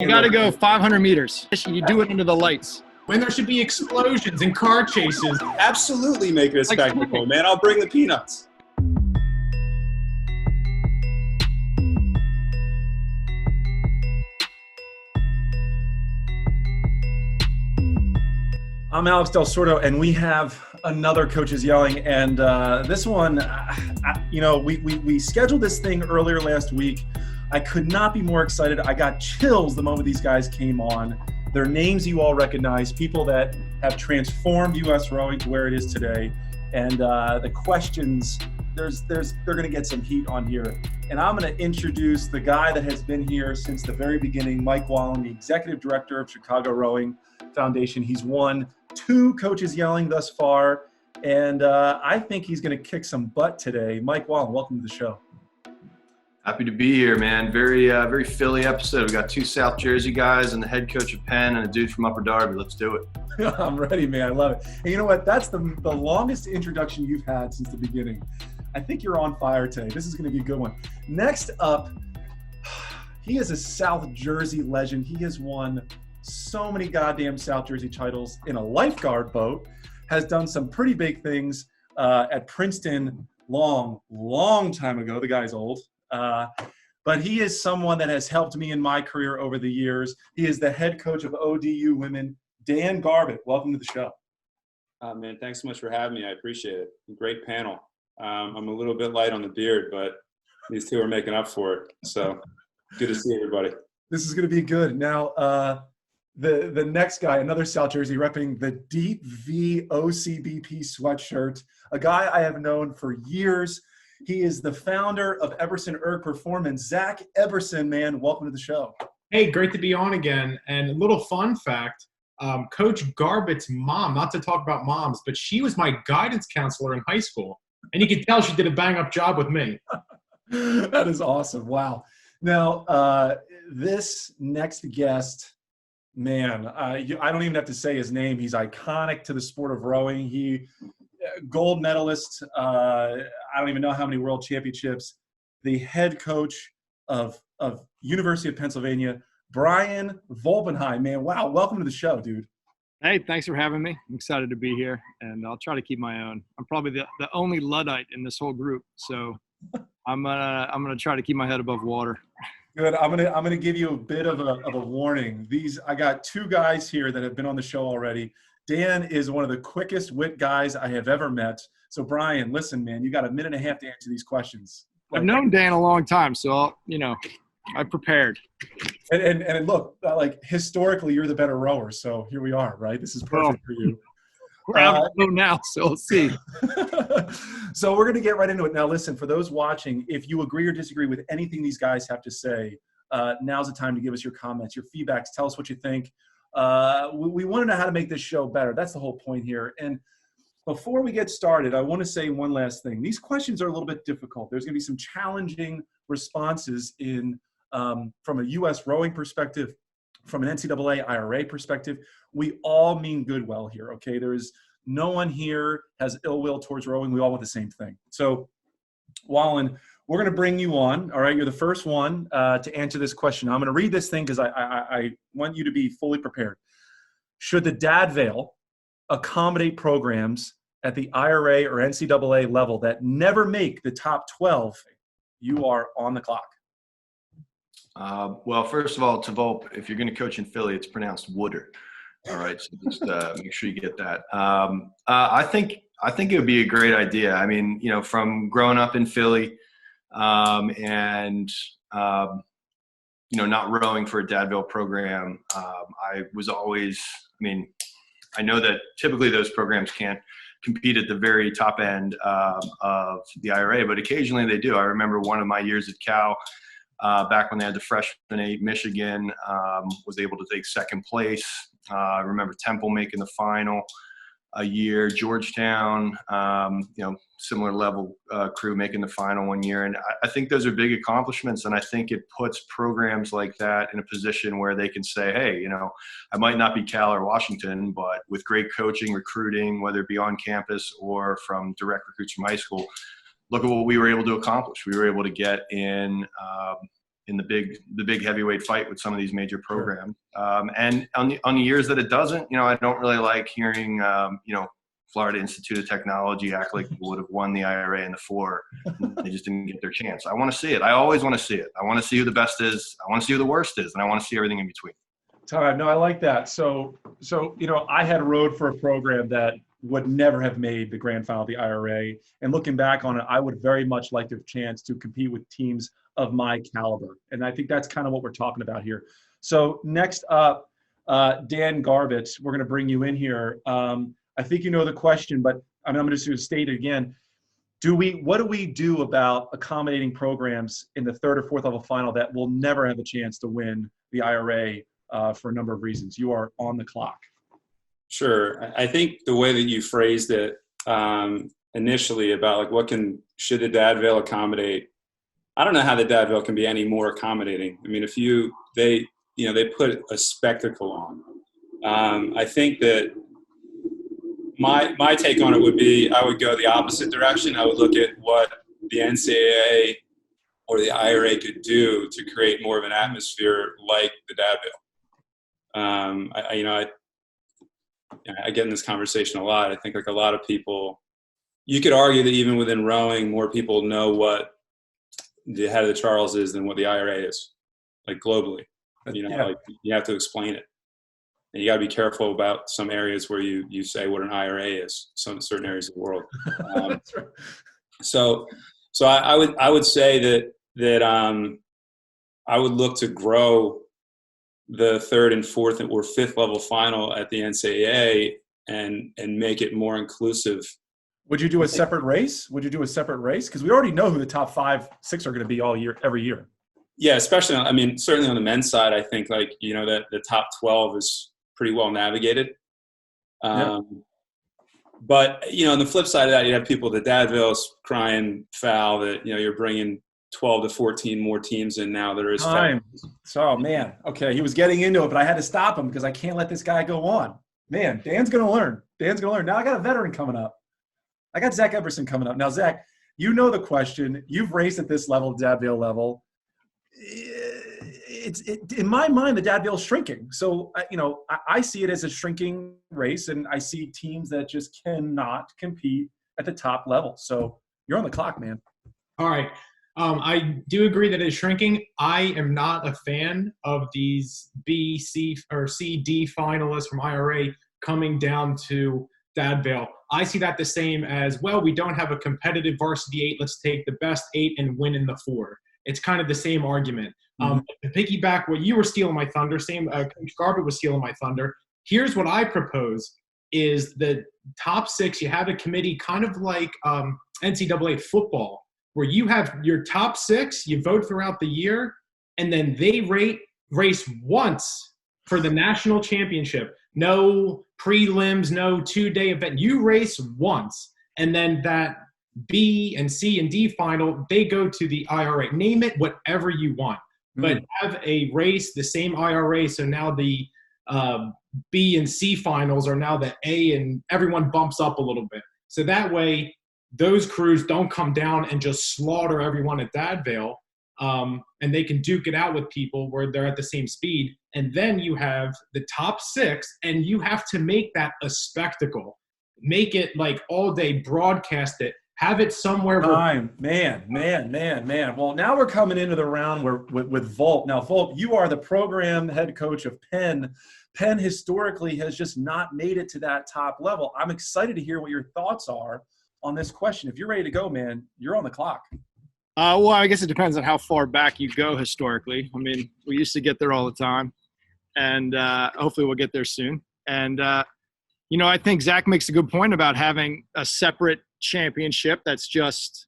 You got to go 500 meters. You do it under the lights. When there should be explosions and car chases. Absolutely make it a spectacle, man. I'll bring the peanuts. I'm Alex Del Sordo, and we have another Coaches Yelling. And this one, we scheduled this thing earlier last week. I could not be more excited. I got chills the moment these guys came on. Their names you all recognize, people that have transformed U.S. rowing to where it is today. And the questions, they're going to get some heat on here. And I'm going to introduce the guy that has been here since the very beginning, Mike Wallin, the Executive Director of Chicago Rowing Foundation. He's won 2 Coaches Yelling thus far, and I think he's going to kick some butt today. Mike Wallin, welcome to the show. Happy to be here, man. Very Philly episode. We got 2 South Jersey guys and the head coach of Penn and a dude from Upper Darby. Let's do it. I'm ready, man. I love it. And you know what? That's the longest introduction you've had since the beginning. I think you're on fire today. This is going to be a good one. Next up, he is a South Jersey legend. He has won so many goddamn South Jersey titles in a lifeguard boat, has done some pretty big things at Princeton long time ago. The guy's old. But he is someone that has helped me in my career over the years. He is the head coach of ODU women, Dan Garbutt. Welcome to the show. Man, thanks so much for having me. I appreciate it. Great panel. I'm a little bit light on the beard, but these 2 are making up for it. So good to see everybody. This is going to be good. Now, the next guy, another South Jersey, repping the Deep V OCBP sweatshirt, a guy I have known for years. He is the founder of Eberson Erg Performance. Zack Everson, man, welcome to the show. Hey, great to be on again. And a little fun fact, Coach Garbutt's mom, not to talk about moms, but she was my guidance counselor in high school. And you can tell she did a bang-up job with me. That is awesome. Wow. Now, this next guest, man, I don't even have to say his name. He's iconic to the sport of rowing. He gold medalist, I don't even know how many world championships, the head coach of University of Pennsylvania, Bryan Volpenhein. Man, wow, welcome to the show, dude. Hey, thanks for having me. I'm excited to be here, and I'll try to keep my own. I'm probably the only Luddite in this whole group, so I'm gonna try to keep my head above water. Good. I'm gonna give you a bit of a warning. I got 2 guys here that have been on the show already. Dan is one of the quickest wit guys I have ever met. So Bryan, listen, man, you got a minute and a half to answer these questions. I've known Dan a long time, so I prepared. And look, like historically, you're the better rower. So here we are, right? This is perfect for you. We're out of the now, so we'll see. So we're going to get right into it. Now, listen, for those watching, if you agree or disagree with anything these guys have to say, now's the time to give us your comments, your feedbacks. Tell us what you think. We want to know how to make this show better. That's the whole point here. And before we get started, I want to say one last thing. These questions are a little bit difficult. There's going to be some challenging responses from a U.S. rowing perspective, from an NCAA IRA perspective. We all mean good well here, okay? There is no one here has ill will towards rowing. We all want the same thing. So, Wallin, we're going to bring you on, all right? You're the first one to answer this question. I'm going to read this thing because I want you to be fully prepared. Should the Dad Vail accommodate programs at the IRA or NCAA level that never make the top 12? You are on the clock. Well, first of all, to Volp, if you're going to coach in Philly, it's pronounced Wooder. All right, so just make sure you get that. I think it would be a great idea. I mean, from growing up in Philly, and not rowing for a Dad Vail program, I was always. I know that typically those programs can't compete at the very top end of the IRA, but occasionally they do. I remember one of my years at Cal. Back when they had the freshman 8, Michigan was able to take 2nd place. I remember Temple making the final a year, Georgetown, similar level crew making the final one year. And I think those are big accomplishments. And I think it puts programs like that in a position where they can say, hey, I might not be Cal or Washington, but with great coaching, recruiting, whether it be on campus or from direct recruits from high school, look at what we were able to accomplish. We were able to get in in the big heavyweight fight with some of these major programs. And on the years that it doesn't, I don't really like hearing, Florida Institute of Technology act like they would have won the IRA in the 4. They just didn't get their chance. I want to see it. I always want to see it. I want to see who the best is. I want to see who the worst is. And I want to see everything in between. Time. No, I like that. So, I had rode for a program that would never have made the grand final of the IRA. And looking back on it, I would very much like the chance to compete with teams of my caliber. And I think that's kind of what we're talking about here. So next up, Dan Garbutt, we're going to bring you in here. I think you know the question, but I'm just going to state it again. What do we do about accommodating programs in the 3rd or 4th level final that will never have a chance to win the IRA for a number of reasons? You are on the clock. Sure. I think the way that you phrased it initially about like should the Dad Vail accommodate? I don't know how the Dad Vail can be any more accommodating. I mean, they put a spectacle on. I think that my take on it would be I would go the opposite direction. I would look at what the NCAA or the IRA could do to create more of an atmosphere like the Dad Vail. I get in this conversation a lot. I think like a lot of people, you could argue that even within rowing, more people know what the head of the Charles is than what the IRA is, like globally. Like you have to explain it. And you got to be careful about some areas where you say what an IRA is, certain areas of the world. That's right. So I would say that I would look to grow the 3rd and 4th or 5th level final at the NCAA and make it more inclusive. Would you do a separate race? Because we already know who the top 5, 6 are going to be every year. Yeah, especially, certainly on the men's side, I think that the top 12 is pretty well navigated. But, on the flip side of that, you have people that Dad Vail's crying foul that, you're bringing 12 to 14 more teams in now that are time. So, man, okay, he was getting into it, but I had to stop him because I can't let this guy go on. Man, Dan's going to learn. Now I got a veteran coming up. I got Zack Everson coming up. Now, Zack, you know the question. You've raced at this level, Dad Vail level. In my mind, the Dad Vail is shrinking. So, I see it as a shrinking race, and I see teams that just cannot compete at the top level. So you're on the clock, man. All right. I do agree that it's shrinking. I am not a fan of these B, C, or C, D finalists from IRA coming down to Dad Vail. I see that the same as, well, we don't have a competitive varsity 8. Let's take the best 8 and win in the 4. It's kind of the same argument. To piggyback what you were stealing my thunder, Coach Garbutt was stealing my thunder. Here's what I propose is the top 6, you have a committee kind of like NCAA football, where you have your top 6, you vote throughout the year, and then they race once for the national championship. No prelims, no 2-day event. You race once, and then that B and C and D final, they go to the IRA. Name it whatever you want, but have a race, the same IRA. So now the B and C finals are now the A, and everyone bumps up a little bit. So that way, those crews don't come down and just slaughter everyone at Dad Vail, and they can duke it out with people where they're at the same speed. And then you have the top 6, and you have to make that a spectacle. Make it like all day, broadcast it, have it somewhere. Man. Well, now we're coming into the round with Volp. Now, Volp, you are the program head coach of Penn. Penn historically has just not made it to that top level. I'm excited to hear what your thoughts are on this question. If you're ready to go, man, you're on the clock. Well, I guess it depends on how far back you go historically. I mean, we used to get there all the time, and hopefully we'll get there soon. And, I think Zack makes a good point about having a separate championship that's just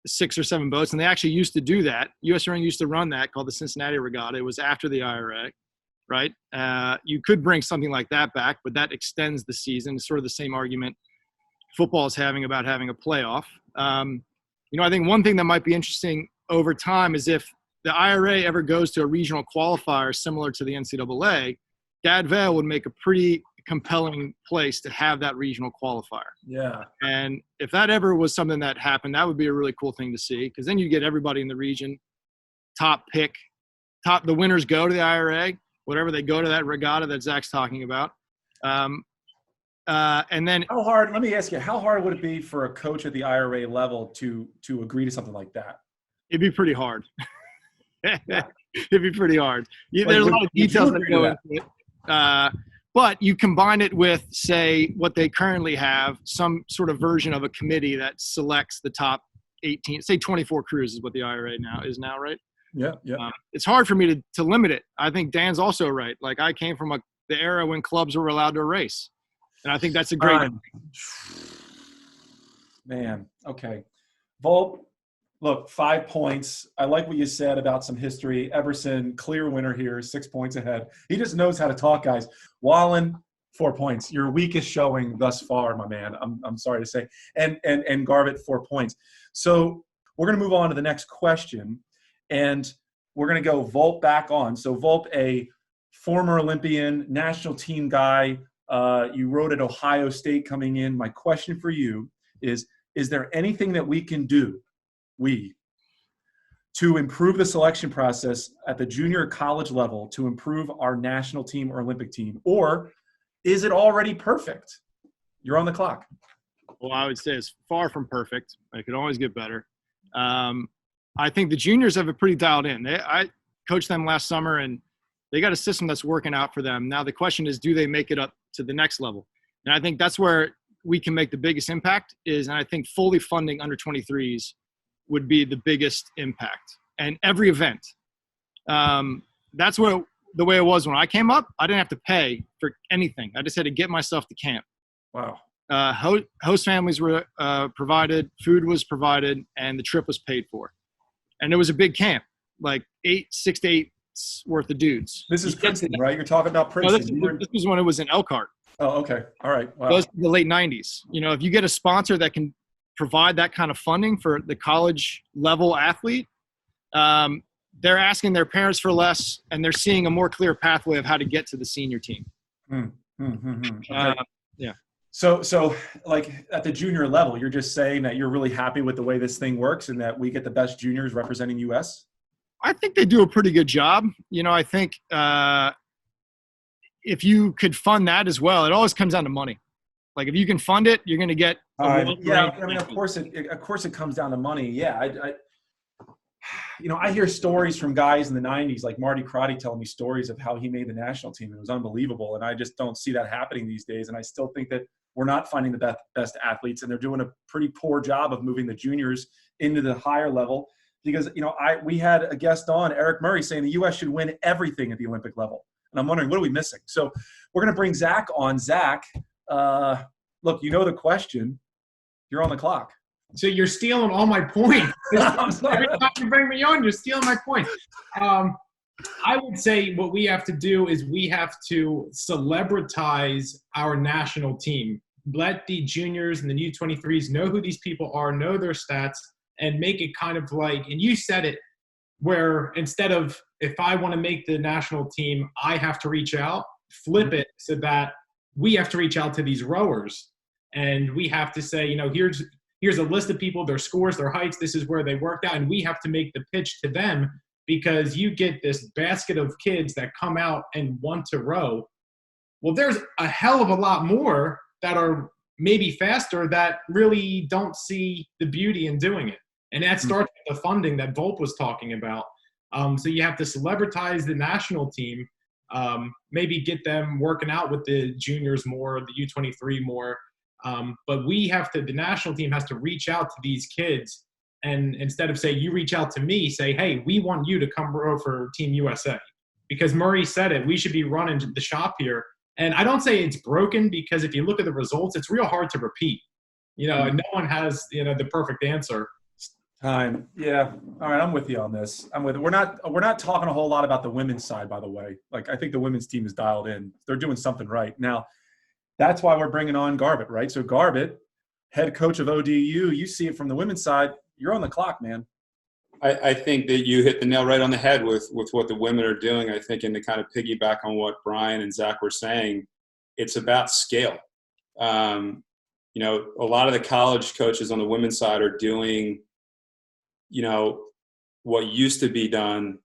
6 or 7 boats. And they actually used to do that. U.S. Rowing used to run that, called the Cincinnati Regatta. It was after the IRA, right? You could bring something like that back, but that extends the season. It's sort of the same argument football is having about having a playoff. I think one thing that might be interesting over time is if the IRA ever goes to a regional qualifier similar to the NCAA, Dad Vail would make a pretty compelling place to have that regional qualifier. Yeah. And if that ever was something that happened, that would be a really cool thing to see, because then you get everybody in the region, top pick the winners go to the IRA, whatever they go to that regatta that Zach's talking about. And then how hard, let me ask you, how hard would it be for a coach at the IRA level to agree to something like that? It'd be pretty hard. It'd be pretty hard. There's a lot of details that go into it. But you combine it with, say, what they currently have, some sort of version of a committee that selects the top 18, say 24 crews is what the IRA is now, right? Yeah. It's hard for me to limit it. I think Dan's also right. Like, I came from the era when clubs were allowed to race. And I think that's a great man. Okay. Volp, look, 5 points. I like what you said about some history. Eberson, clear winner here, 6 points ahead. He just knows how to talk, guys. Wallin, 4 points. Your weakest showing thus far, my man. I'm sorry to say. And Garbutt, 4 points. So we're going to move on to the next question. And we're going to go Volp back on. So Volp, a former Olympian, national team guy. You wrote at Ohio State coming in. My question for you is there anything that we can do, to improve the selection process at the junior college level to improve our national team or Olympic team? Or is it already perfect? You're on the clock. Well, I would say it's far from perfect. It could always get better. I think the juniors have it pretty dialed in. I coached them last summer, and they got a system that's working out for them. Now the question is, do they make it up to the next level? And I think that's where we can make the biggest impact and I think fully funding under 23s would be the biggest impact. And every event, that's the way it was when I came up. I didn't have to pay for anything. I just had to get myself to camp. Wow. Host families were provided, food was provided, and the trip was paid for. And it was a big camp, like 6 to 8 worth of dudes. This is Princeton, right? You're talking about Princeton. No, this was when it was in Elkhart. Oh, okay. All right. Wow. Those the late 90s. If you get a sponsor that can provide that kind of funding for the college level athlete, they're asking their parents for less, and they're seeing a more clear pathway of how to get to the senior team. Okay. Yeah. So like at the junior level, you're just saying that you're really happy with the way this thing works and that we get the best juniors representing U.S.? I think they do a pretty good job. I think if you could fund that as well, it always comes down to money. Like, if you can fund it, you're going to get. Of course it comes down to money. Yeah. I hear stories from guys in the 90s, like Marty Crotty telling me stories of how he made the national team. It was unbelievable. And I just don't see that happening these days. And I still think that we're not finding the best athletes, and they're doing a pretty poor job of moving the juniors into the higher level. Because, we had a guest on, Eric Murray, saying the U.S. should win everything at the Olympic level. And I'm wondering, what are we missing? So we're going to bring Zach on. Zach, look, the question. You're on the clock. So you're stealing all my points. Every time you bring me on, you're stealing my points. I would say what we have to do is we have to celebritize our national team. Let the juniors and the U23s know who these people are, know their stats, and make it kind of like, and you said it, where instead of, if I want to make the national team, I have to reach out, flip it so that we have to reach out to these rowers. And we have to say, here's a list of people, their scores, their heights, this is where they worked out, and we have to make the pitch to them, because you get this basket of kids that come out and want to row. Well, there's a hell of a lot more that are maybe faster that really don't see the beauty in doing it. And that starts with the funding that Volp was talking about. So you have to celebritize the national team, maybe get them working out with the juniors more, the U23 more. But the national team has to reach out to these kids, and instead of say, you reach out to me, say, hey, we want you to come row for Team USA. Because Murray said it, we should be running the shop here. And I don't say it's broken, because if you look at the results, it's real hard to repeat. No one has, the perfect answer. Time. Yeah. All right. I'm with you on this. We're not talking a whole lot about the women's side, by the way. Like, I think the women's team is dialed in. They're doing something right. Now, that's why we're bringing on Garbutt, right? So Garbutt, head coach of ODU, you see it from the women's side. You're on the clock, man. I think that you hit the nail right on the head with what the women are doing. I think, and to kind of piggyback on what Bryan and Zach were saying, it's about scale. A lot of the college coaches on the women's side are doing, what used to be done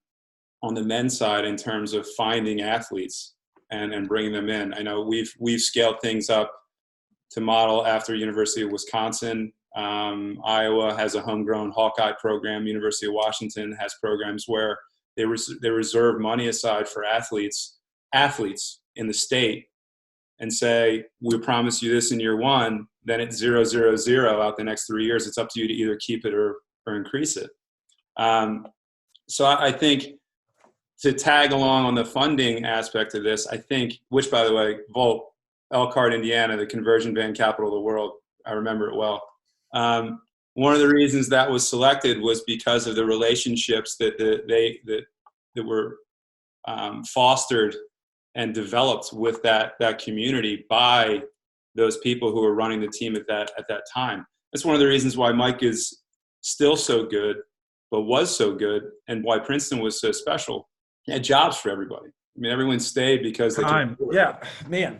on the men's side in terms of finding athletes and bringing them in. I know we've scaled things up to model after University of Wisconsin. Iowa has a homegrown Hawkeye program. University of Washington has programs where they reserve money aside for athletes in the state and say, we promise you this in year one, then it's 0, 0, 0 out the next 3 years. It's up to you to either keep it or increase it. So I think to tag along on the funding aspect of this, I think, which by the way, Volt, Elkhart, Indiana, the conversion van capital of the world, I remember it well. One of the reasons that was selected was because of the relationships that were fostered and developed with that community by those people who were running the team at that time. That's one of the reasons why Mike is still so good, but was so good, and why Princeton was so special. He had jobs for everybody. I mean, everyone stayed because they could afford it. Yeah, man.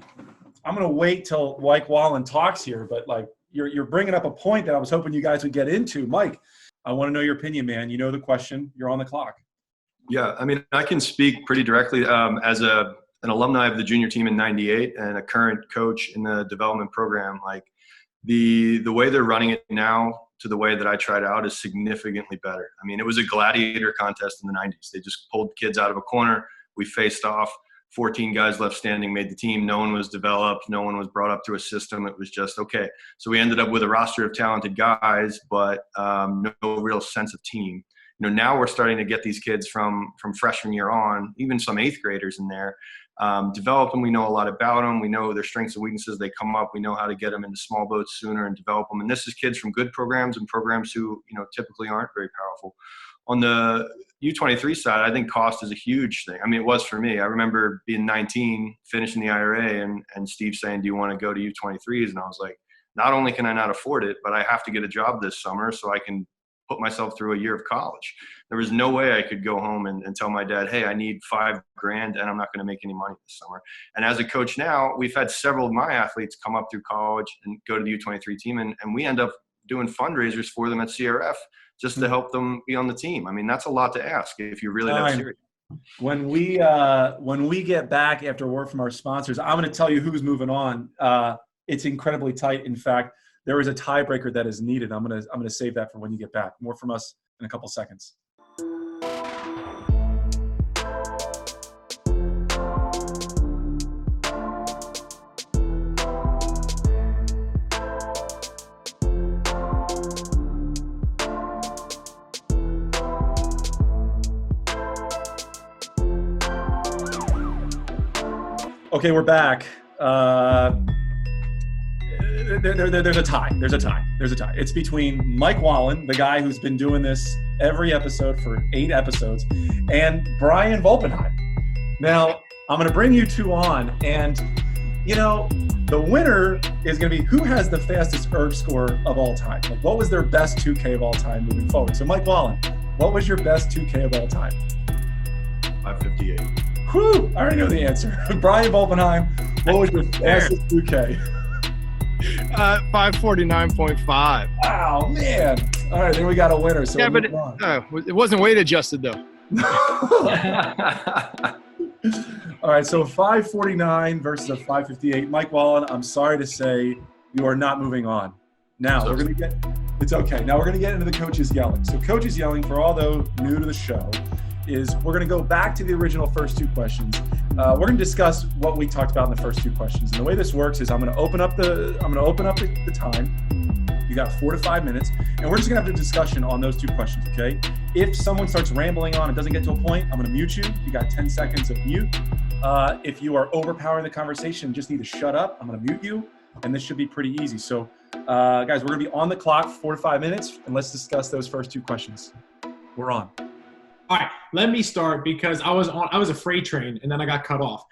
I'm gonna wait till Mike Wallin talks here, but like you're bringing up a point that I was hoping you guys would get into. Mike, I want to know your opinion, man. You know the question. You're on the clock. Yeah, I mean, I can speak pretty directly as an alumni of the junior team in '98 and a current coach in the development program. Like the way they're running it now to the way that I tried out is significantly better. I mean, it was a gladiator contest in the '90s. They just pulled kids out of a corner. We faced off. 14 guys left standing made the team. No one was developed. No one was brought up through a system. It was just, okay. So we ended up with a roster of talented guys, but no real sense of team. You know, now we're starting to get these kids from freshman year on, even some 8th graders in there, develop them. We know a lot about them. We know their strengths and weaknesses. They come up. We know how to get them into small boats sooner and develop them. And this is kids from good programs and programs who, you know, typically aren't very powerful. On the U23 side, I think cost is a huge thing. I mean, it was for me. I remember being 19, finishing the IRA, and Steve saying, do you want to go to U23s? And I was like, not only can I not afford it, but I have to get a job this summer so I can put myself through a year of college. There was no way I could go home and tell my dad, hey, I need $5,000 and I'm not going to make any money this summer. And as a coach now, we've had several of my athletes come up through college and go to the U23 team, and we end up doing fundraisers for them at CRF just to help them be on the team. I mean, that's a lot to ask if you're really that serious. When we get back after word from our sponsors, I'm going to tell you who's moving on. It's incredibly tight. In fact, there is a tiebreaker that is needed. I'm going to save that for when you get back. More from us in a couple seconds. Okay, we're back. There's a tie. There's a tie. It's between Mike Wallin, the guy who's been doing this every episode for 8 episodes, and Bryan Volpenhein. Now, I'm going to bring you two on, and, you know, the winner is going to be who has the fastest ERG score of all time. Like, what was their best 2K of all time moving forward? So, Mike Wallin, what was your best 2K of all time? 5:58. Whew, I already know the answer. Bryan Volpenhein, what was your fastest 2K? 5:49.5. Wow, man. All right, then we got a winner. So yeah, but it wasn't weight adjusted, though. All right, so 5:49 versus a 5:58. Mike Wallin, I'm sorry to say you are not moving on. Now, we're going to get – it's okay. Now, we're going to get into the coaches yelling. So coaches yelling, for all those new to the show, is we're going to go back to the original first 2 questions. We're going to discuss what we talked about in the first 2 questions. And the way this works is I'm going to open up the time. You got 4 to 5 minutes, and we're just going to have a discussion on those 2 questions, okay? If someone starts rambling on and doesn't get to a point, I'm going to mute you. You got 10 seconds of mute. If you are overpowering the conversation, just need to shut up. I'm going to mute you, and this should be pretty easy. So, guys, we're going to be on the clock 4 to 5 minutes, and let's discuss those first 2 questions. We're on. All right, let me start because I was a freight train and then I got cut off.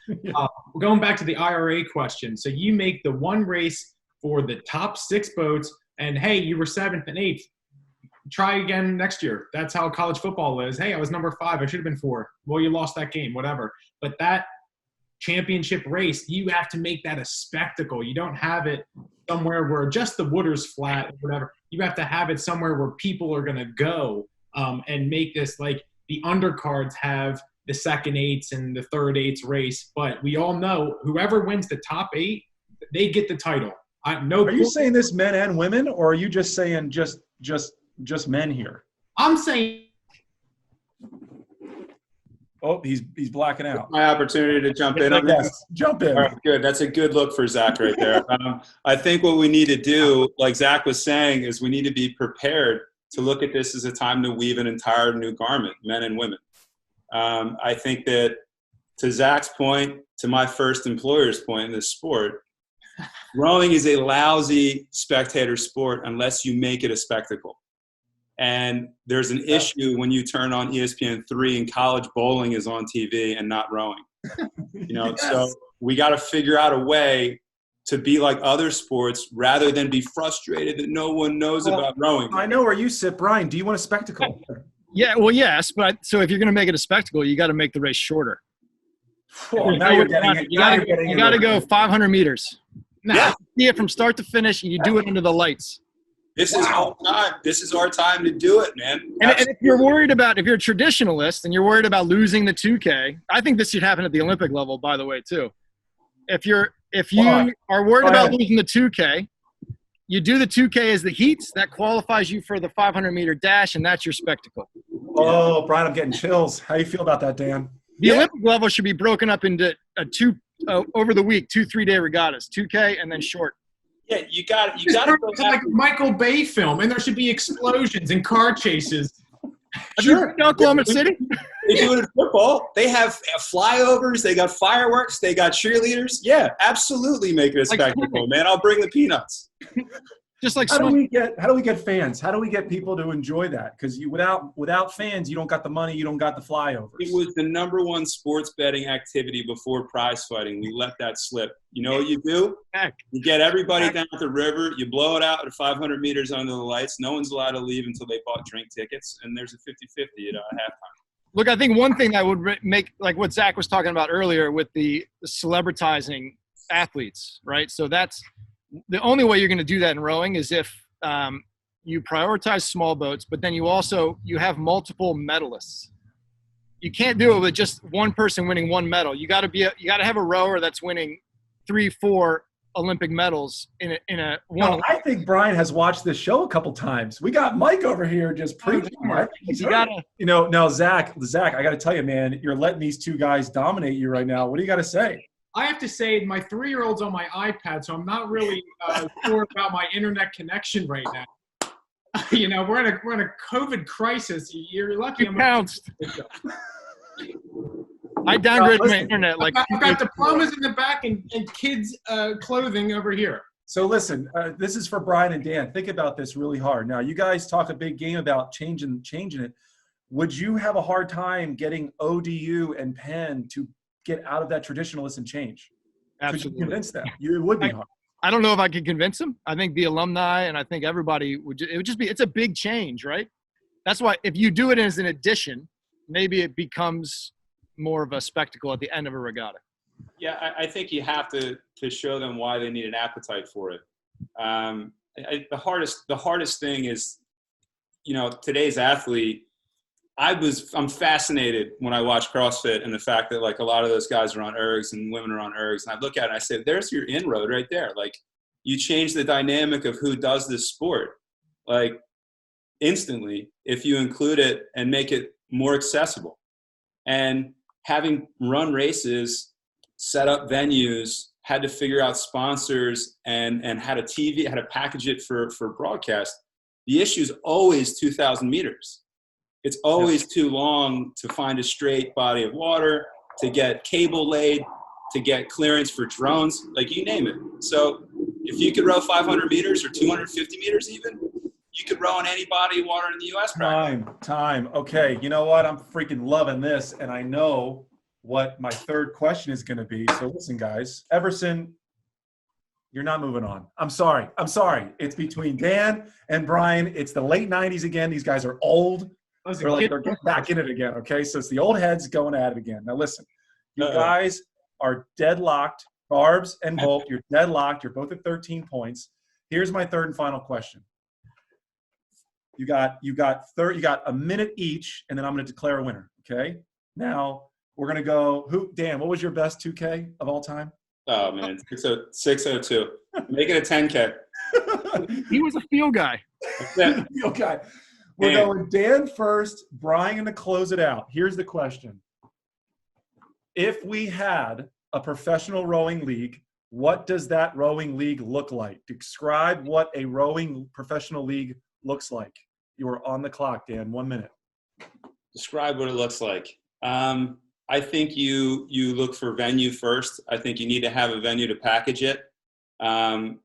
Going back to the IRA question. So you make the one race for the top 6 boats, and hey, you were 7th and 8th. Try again next year. That's how college football is. Hey, I was number 5. I should have been 4. Well, you lost that game, whatever. But that championship race, you have to make that a spectacle. You don't have it somewhere where just the water's flat or whatever. You have to have it somewhere where people are going to go and make this like – the undercards have the second eights and the third eights race. But we all know whoever wins the top 8, they get the title. Are you saying this men and women, or are you just saying just men here? I'm saying. Oh, he's blacking out. My opportunity to jump in on this. Yes, jump in. All right, good. That's a good look for Zach right there. I think what we need to do, like Zach was saying, is we need to be prepared to look at this as a time to weave an entire new garment, men and women. I think that, to Zach's point, to my first employer's point in this sport, rowing is a lousy spectator sport unless you make it a spectacle. And there's an issue when you turn on ESPN3 and college bowling is on TV and not rowing. Yes. So we got to figure out a way to be like other sports rather than be frustrated that no one knows about rowing. I know where you sit, Brian. Do you want a spectacle? Yeah, well, yes, but so if you're going to make it a spectacle, you got to make the race shorter. Now you're getting it. You got to go 500 meters. Yeah. See it from start to finish, and you do it under the lights. This is our time. This is our time to do it, man. And if you're worried about, if you're a traditionalist and you're worried about losing the 2K, I think this should happen at the Olympic level, by the way, too. If you are worried about losing the 2K, you do the 2K as the heats. That qualifies you for the 500-meter dash, and that's your spectacle. Oh, Brian, I'm getting chills. How you feel about that, Dan? The Olympic level should be broken up into over the week, 2-3-day regattas, 2K and then short. Yeah, you got to It's like a Michael Bay film, and there should be explosions and car chases. Have you been to Oklahoma City? They do it in football. They have flyovers. They got fireworks. They got cheerleaders. Yeah, absolutely make it a spectacle, man. I'll bring the peanuts. Just like how do we get fans? How do we get people to enjoy that? Because without fans, you don't got the money, you don't got the flyovers. It was the #1 sports betting activity before prize fighting. We let that slip. You know what you do? You get everybody down at the river. You blow it out at 500 meters under the lights. No one's allowed to leave until they bought drink tickets, and there's a 50-50 at halftime. Look, I think one thing that would make, like what Zach was talking about earlier with the celebritizing athletes, right? So that's the only way you're going to do that in rowing is if you prioritize small boats, but then you have multiple medalists. You can't do it with just one person winning one medal. You got to have a rower that's winning 3-4 Olympic medals in a one. No, I think Brian has watched this show a couple times. We got Mike over here just preaching. I think he's now Zach, I got to tell you, man, you're letting these two guys dominate you right now. What do you got to say? I have to say, my 3-year-old's on my iPad, so I'm not really sure about my internet connection right now. We're in a COVID crisis. You're lucky. I'm pounced. I downgraded my internet. I've got diplomas in the back and kids' clothing over here. So listen, this is for Brian and Dan. Think about this really hard. Now, you guys talk a big game about changing it. Would you have a hard time getting ODU and Penn to get out of that traditionalist and change? Absolutely. Could you convince them? It would be hard. I don't know if I could convince them. I think the alumni and I think everybody it's a big change, right? That's why if you do it as an addition, maybe it becomes more of a spectacle at the end of a regatta. Yeah, I think you have to show them why they need an appetite for it. The hardest thing is, today's athlete. I'm fascinated when I watch CrossFit and the fact that like a lot of those guys are on ergs and women are on ergs. And I look at it and I say, there's your inroad right there. Like you change the dynamic of who does this sport, like instantly, if you include it and make it more accessible. And having run races, set up venues, had to figure out sponsors and how to package it for broadcast. The issue is always 2,000 meters. It's always too long to find a straight body of water, to get cable laid, to get clearance for drones, like you name it. So if you could row 500 meters or 250 meters even, you could row in any body of water in the U.S. Time. Okay, you know what? I'm freaking loving this, and I know what my third question is going to be. So listen, guys. Eberson, you're not moving on. I'm sorry. It's between Dan and Brian. It's the late 90s again. These guys are old. They're getting back in it again, okay? So it's the old heads going at it again. Now listen, you guys are deadlocked. Barbs and Volp, you're deadlocked. You're both at 13 points. Here's my third and final question. You got a minute each, and then I'm going to declare a winner, okay? Now, We're going to go, Dan, what was your best 2K of all time? Oh, man, 602. Make it a 10K. He was a field guy. Field guy. We're going Dan first, Bryan to close it out. Here's the question. If we had a professional rowing league, what does that rowing league look like? Describe what a rowing professional league looks like. You are on the clock, Dan. 1 minute. Describe what it looks like. I think you look for venue first. I think you need to have a venue to package it.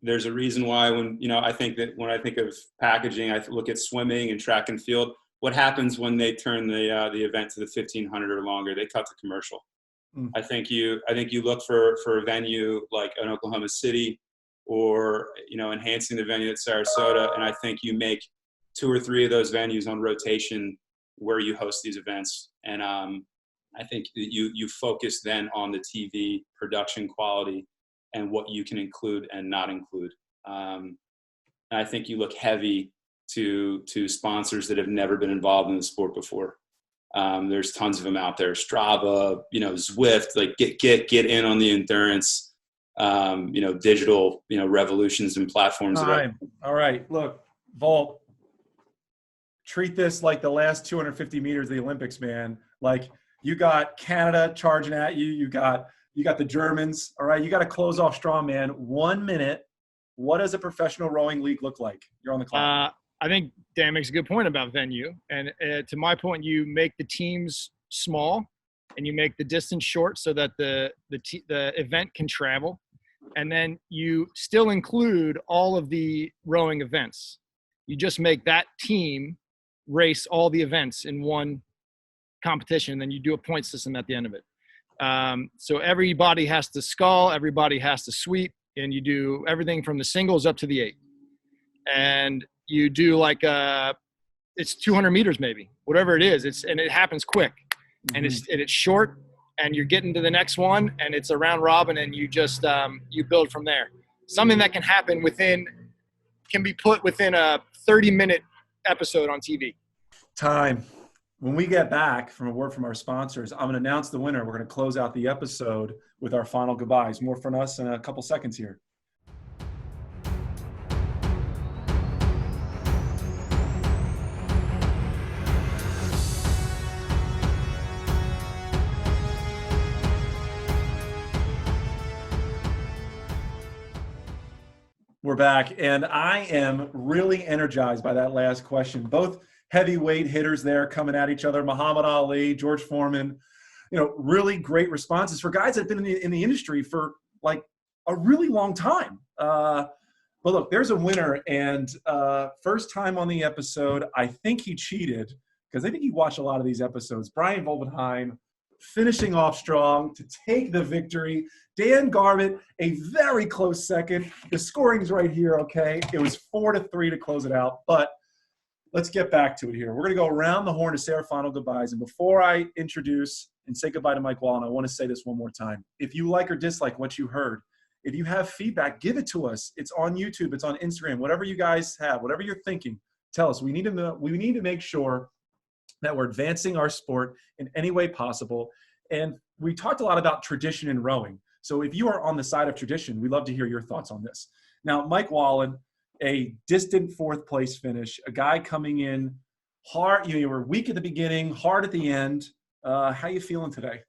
There's a reason why I think of packaging, I look at swimming and track and field. What happens when they turn the event to the 1500 or longer? They cut the commercial. I think you look for a venue like an Oklahoma City, or enhancing the venue at Sarasota, and I think you make 2 or 3 of those venues on rotation where you host these events. And I think that you focus then on the TV production quality and what you can include and not include. And I think you look heavy to sponsors that have never been involved in the sport before. There's tons of them out there. Strava, Zwift, like get in on the endurance, digital, revolutions and platforms. All right. Look, Volt, treat this like the last 250 meters of the Olympics, man. Like, you got Canada charging at you. You got the Germans. All right. You got to close off strong, man. 1 minute. What does a professional rowing league look like? You're on the clock. I think Dan makes a good point about venue. And to my point, you make the teams small and you make the distance short so that the event can travel. And then you still include all of the rowing events. You just make that team race all the events in one competition, and then you do a point system at the end of it. So everybody has to scull, everybody has to sweep, and you do everything from the singles up to the 8. And you do it's 200 meters maybe, whatever it is. And it happens quick, and it's short, and you're getting to the next one, and it's a round robin, and you just you build from there. Something that can happen can be put within a 30-minute episode on TV. Time. When we get back from a word from our sponsors, I'm going to announce the winner. We're going to close out the episode with our final goodbyes. More from us in a couple seconds here. We're back, and I am really energized by that last question. Both heavyweight hitters there coming at each other, Muhammad Ali, George Foreman, really great responses for guys that have been in the industry for like a really long time. But look, there's a winner, and first time on the episode, I think he cheated because I think he watched a lot of these episodes. Bryan Volpenhein finishing off strong to take the victory. Dan Garbutt, a very close second. The scoring's right here, okay? It was 4-3 to close it out, but let's get back to it here. We're going to go around the horn to say our final goodbyes. And before I introduce and say goodbye to Mike Wallin, I want to say this one more time. If you like or dislike what you heard, if you have feedback, give it to us. It's on YouTube. It's on Instagram. Whatever you guys have, whatever you're thinking, tell us. We need to make sure that we're advancing our sport in any way possible. And we talked a lot about tradition in rowing. So if you are on the side of tradition, we'd love to hear your thoughts on this. Now, Mike Wallin, a distant 4th place finish, a guy coming in hard. You were weak at the beginning, hard at the end. How you feeling today?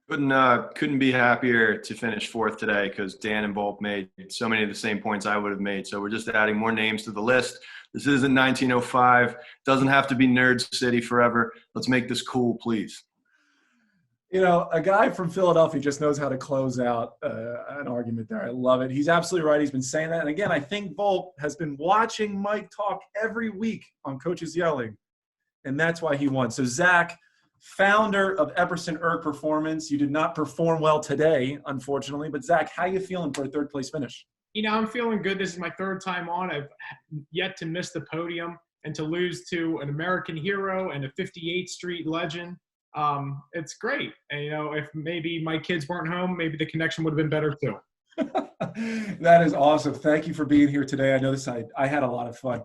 Couldn't be happier to finish 4th today because Dan and Volp made so many of the same points I would have made. So we're just adding more names to the list. This isn't 1905. Doesn't have to be Nerd City forever. Let's make this cool, please. A guy from Philadelphia just knows how to close out an argument there. I love it. He's absolutely right. He's been saying that. And again, I think Volp has been watching Mike talk every week on Coaches Yelling, and that's why he won. So, Zach, founder of Eberson Erg Performance, you did not perform well today, unfortunately. But, Zach, how you feeling for a 3rd place finish? I'm feeling good. This is my 3rd time on. I've yet to miss the podium and to lose to an American hero and a 58th Street legend. It's great. And, if maybe my kids weren't home, maybe the connection would have been better too. That is awesome. Thank you for being here today. I know I had a lot of fun.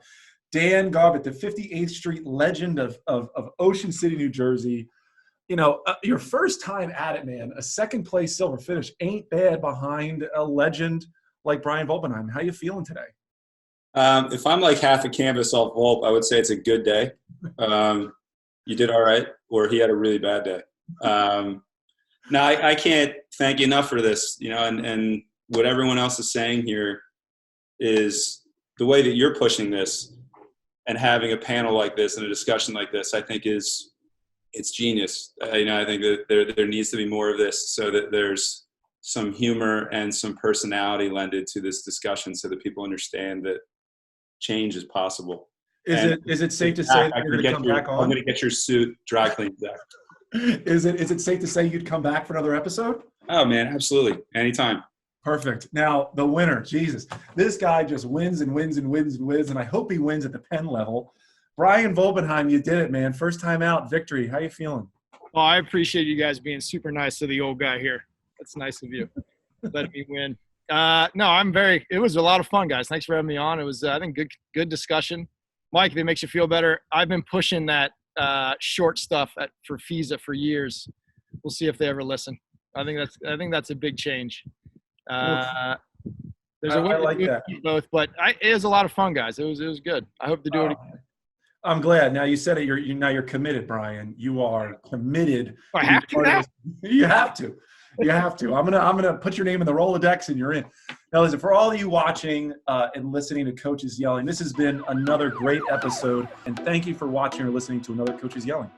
Dan Garbutt, the 58th Street legend of Ocean City, New Jersey. your first time at it, man, a second place silver finish ain't bad behind a legend like Bryan Volpenhein. How you feeling today? If I'm like half a canvas off Volp, I would say it's a good day. You did all right, or he had a really bad day. Now, I can't thank you enough for this, and what everyone else is saying here is the way that you're pushing this and having a panel like this and a discussion like this, I think it's genius. I think that there needs to be more of this so that there's some humor and some personality lended to this discussion so that people understand that change is possible. Is it safe to say that you're going to come back on? I'm going to get your suit dry cleaned, Zach. Is it safe to say you'd come back for another episode? Oh, man, absolutely. Anytime. Perfect. Now, the winner, Jesus. This guy just wins and wins and wins and wins, and I hope he wins at the pen level. Bryan Volpenhein, you did it, man. First time out, victory. How you feeling? Well, I appreciate you guys being super nice to the old guy here. That's nice of you. Letting me win. No, it was a lot of fun, guys. Thanks for having me on. It was, I think, good discussion. Mike, if it makes you feel better, I've been pushing that short stuff for FISA for years. We'll see if they ever listen. I think that's a big change. There's a way like to do that. both, but it was a lot of fun, guys. It was good. I hope to do it again. I'm glad. Now you said it. You're committed, Bryan. You are committed. I have to now. You have to. You have to. I'm gonna put your name in the Rolodex, and you're in. Now, listen, for all of you watching and listening to Coaches Yelling, this has been another great episode, and thank you for watching or listening to another Coaches Yelling.